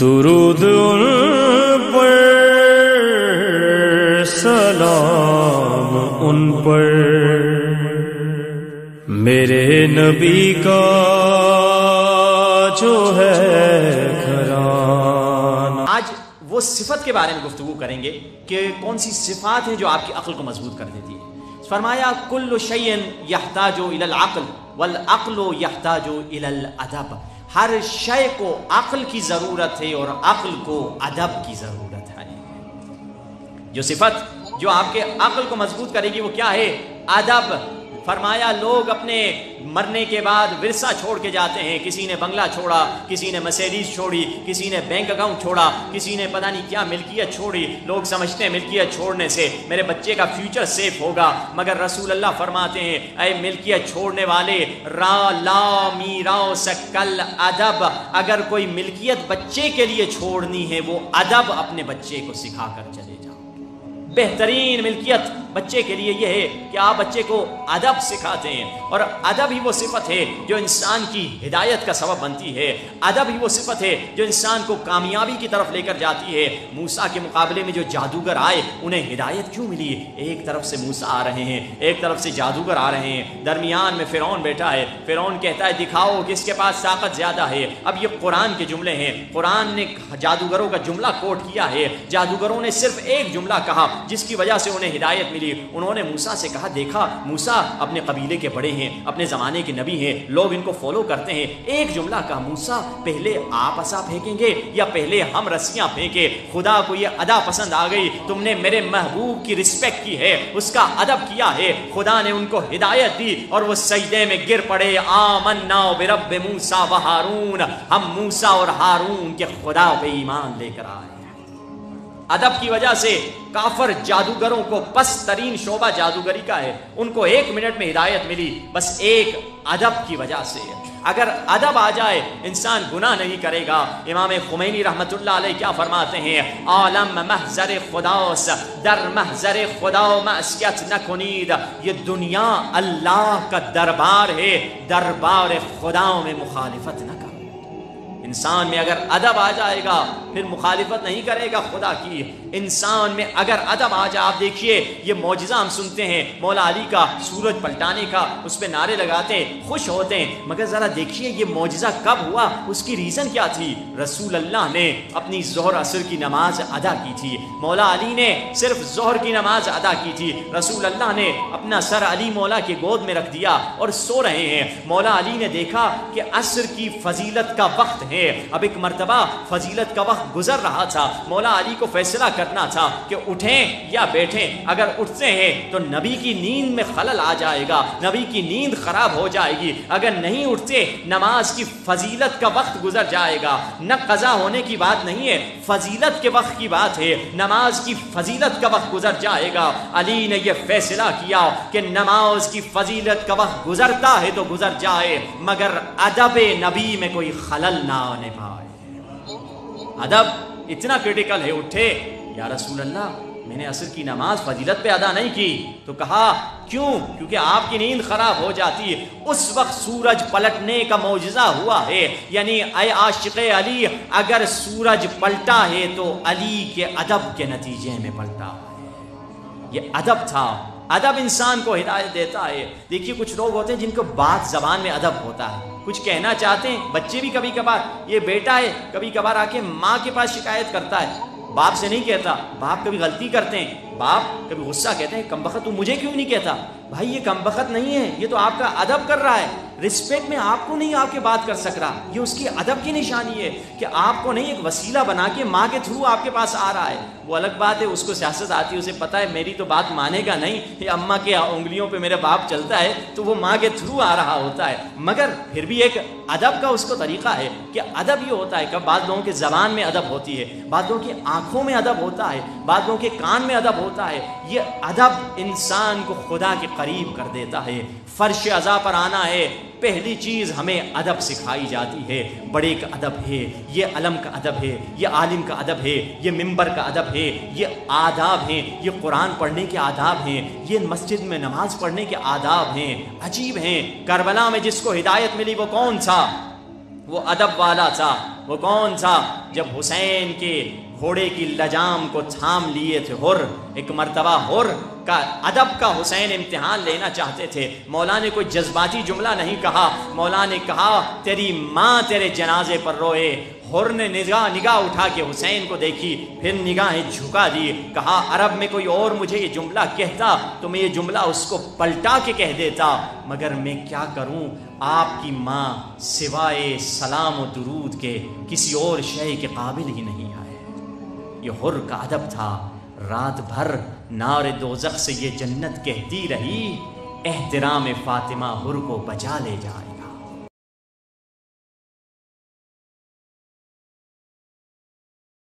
درود ان پر، سلام ان پر، میرے نبی کا جو ہے گھرانہ۔ آج وہ صفت کے بارے میں گفتگو کریں گے کہ کون سی صفات ہیں جو آپ کی عقل کو مضبوط کر دیتی ہے۔ فرمایا کل شیء یحتاج الی العقل والعقل یحتاج الی الادب۔ ہر شے کو عقل کی ضرورت ہے اور عقل کو ادب کی ضرورت ہے۔ جو صفت جو آپ کے عقل کو مضبوط کرے گی وہ کیا ہے؟ ادب۔ فرمایا لوگ اپنے مرنے کے بعد ورثہ چھوڑ کے جاتے ہیں، کسی نے بنگلہ چھوڑا، کسی نے مرسیڈیز چھوڑی، کسی نے بینک اکاؤنٹ چھوڑا، کسی نے پتہ نہیں کیا ملکیت چھوڑی۔ لوگ سمجھتے ہیں ملکیت چھوڑنے سے میرے بچے کا فیوچر سیف ہوگا، مگر رسول اللہ فرماتے ہیں اے ملکیت چھوڑنے والے، لا میراث کل ادب۔ اگر کوئی ملکیت بچے کے لیے چھوڑنی ہے وہ ادب اپنے بچے کو سکھا کر چلے جاؤ۔ بہترین ملکیت بچے کے لیے یہ ہے کہ آپ بچے کو ادب سکھاتے ہیں، اور ادب ہی وہ صفت ہے جو انسان کی ہدایت کا سبب بنتی ہے۔ ادب ہی وہ صفت ہے جو انسان کو کامیابی کی طرف لے کر جاتی ہے۔ موسیٰ کے مقابلے میں جو جادوگر آئے انہیں ہدایت کیوں ملی؟ ایک طرف سے موسیٰ آ رہے ہیں، ایک طرف سے جادوگر آ رہے ہیں، درمیان میں فرعون بیٹھا ہے۔ فرعون کہتا ہے دکھاؤ کس کے پاس طاقت زیادہ ہے۔ اب یہ قرآن کے جملے ہیں، قرآن نے جادوگروں کا جملہ کوٹ کیا ہے۔ جادوگروں نے صرف ایک جملہ کہا جس کی وجہ سے انہیں ہدایت ملی۔ انہوں نے موسیٰ سے کہا دیکھا موسیٰ اپنے قبیلے کے بڑے ہیں، اپنے زمانے کے نبی ہیں، لوگ ان کو فالو کرتے ہیں۔ ایک جملہ کہا موسیٰ پہلے آپ عصا پھینکیں گے یا پہلے ہم رسیاں پھینکے؟ خدا کو یہ ادا پسند آ گئی، تم نے میرے محبوب کی رسپیکٹ کی ہے، اس کا ادب کیا ہے۔ خدا نے ان کو ہدایت دی اور وہ سجدے میں گر پڑے۔ آمنا برب موسیٰ و ہارون، ہم موسیٰ اور ہارون کے خدا پہ ایمان لے کر آئے۔ ادب کی وجہ سے کافر جادوگروں کو پست ترین شعبہ جادوگری کا ہے، ان کو ایک منٹ میں ہدایت ملی، بس ایک ادب کی وجہ سے۔ اگر ادب آ جائے انسان گناہ نہیں کرے گا۔ امام خمینی رحمت اللہ علیہ کیا فرماتے ہیں؟ عالم محضر خداست، در محضر خدا معصیت نکنید۔ یہ دنیا اللہ کا دربار ہے، دربار خدا میں مخالفت نہ کرو۔ انسان میں اگر ادب آ جائے گا پھر مخالفت نہیں کرے گا خدا کی۔ انسان میں اگر ادب آ جائے، آپ دیکھیے یہ معجزہ ہم سنتے ہیں مولا علی کا سورج پلٹانے کا، اس پہ نعرے لگاتے ہیں، خوش ہوتے ہیں، مگر ذرا دیکھیے یہ معجزہ کب ہوا، اس کی ریزن کیا تھی؟ رسول اللہ نے اپنی ظہر عصر کی نماز ادا کی تھی، مولا علی نے صرف ظہر کی نماز ادا کی تھی، رسول اللہ نے اپنا سر علی مولا کے گود میں رکھ دیا اور سو رہے ہیں۔ مولا علی نے دیکھا کہ عصر کی فضیلت کا وقت ہے، اب ایک مرتبہ فضیلت کا وقت گزر رہا تھا، مولا علی کو فیصلہ کرنا تھا کہ اٹھیں یا بیٹھیں۔ اگر اٹھتے ہیں تو نبی کی نیند میں خلل آ جائے گا، نبی کی نیند خراب ہو جائے گی، اگر نہیں اٹھتے نماز کی فضیلت کا وقت گزر جائے گا۔ نہ قضا ہونے کی بات نہیں ہے، فضیلت کے وقت کی بات ہے، نماز کی فضیلت کا وقت گزر جائے گا۔ علی نے یہ فیصلہ کیا کہ نماز کی فضیلت کا وقت گزرتا ہے تو گزر جائے، مگر ادب نبی میں کوئی خلل نہ آنے پائے۔ ادب اتنا کرٹیکل ہے۔ اٹھے یا رسول اللہ میں نے عصر کی نماز فضیلت پہ ادا نہیں کی، تو کہا کیوں؟ کیونکہ آپ کی نیند خراب ہو جاتی ہے۔ اس وقت سورج پلٹنے کا معجزہ ہوا ہے، یعنی اے عاشق علی اگر سورج پلٹا ہے تو علی کے ادب کے نتیجے میں پلٹا ہے۔ یہ ادب تھا۔ ادب انسان کو ہدایت دیتا ہے۔ دیکھیے کچھ لوگ ہوتے ہیں جن کو بات زبان میں ادب ہوتا ہے، کچھ کہنا چاہتے ہیں، بچے بھی کبھی کبھار، یہ بیٹا ہے کبھی کبھار آ کے ماں کے پاس شکایت کرتا ہے، باپ سے نہیں کہتا۔ باپ کبھی غلطی کرتے ہیں، باپ کبھی غصہ کہتے ہیں کمبخت تو مجھے کیوں نہیں کہتا؟ بھائی یہ کمبخت نہیں ہے، یہ تو آپ کا ادب کر رہا ہے، رسپیکٹ میں آپ کو نہیں آپ کے بات کر سک رہا، یہ اس کی ادب کی نشانی ہے کہ آپ کو نہیں ایک وسیلہ بنا کے ماں کے تھرو آپ کے پاس آ رہا ہے۔ وہ الگ بات ہے اس کو سیاست آتی ہے، اسے پتہ ہے میری تو بات مانے گا نہیں، یہ اماں کے انگلیوں پہ میرا باپ چلتا ہے تو وہ ماں کے تھرو آ رہا ہوتا ہے، مگر پھر بھی ایک ادب کا اس کو طریقہ ہے کہ ادب یہ ہوتا ہے کہ بعض لوگوں کے زبان میں ادب ہوتی ہے، بعض لوگوں کی آنکھوں میں ادب ہوتا ہے، بعض لوگوں کے کان میں ادب ہوتا ہے۔ یہ ادب انسان کو خدا کے قریب کر دیتا ہے۔ فرش عزا پر آنا ہے، پہلی چیز ہمیں ادب سکھائی جاتی ہے۔ بڑے کا ادب ہے، یہ علم کا ادب ہے، یہ عالم کا ادب ہے، یہ ممبر کا ادب ہے، یہ آداب ہیں، یہ قرآن پڑھنے کے آداب ہیں، یہ مسجد میں نماز پڑھنے کے آداب ہیں، عجیب ہیں۔ کربلا میں جس کو ہدایت ملی وہ کون تھا؟ وہ ادب والا تھا۔ وہ کون تھا؟ جب حسین کے گھوڑے کی لجام کو تھام لیے تھے حر، ایک مرتبہ حر کا ادب کا حسین امتحان لینا چاہتے تھے۔ مولا نے کوئی جذباتی جملہ نہیں کہا، مولا نے کہا تیری ماں تیرے جنازے پر روئے۔ حر نے نگاہ اٹھا کے حسین کو دیکھی، پھر نگاہیں جھکا دی، کہا عرب میں کوئی اور مجھے یہ جملہ کہتا تو میں یہ جملہ اس کو پلٹا کے کہہ دیتا، مگر میں کیا کروں، آپ کی ماں سوائے سلام و درود کے کسی اور شے کے قابل ہی نہیں ہے۔ یہ حر کا ادب تھا۔ رات بھر نار دوزخ سے یہ جنت کہتی رہی، احترام فاطمہ حر کو بچا لے جائے۔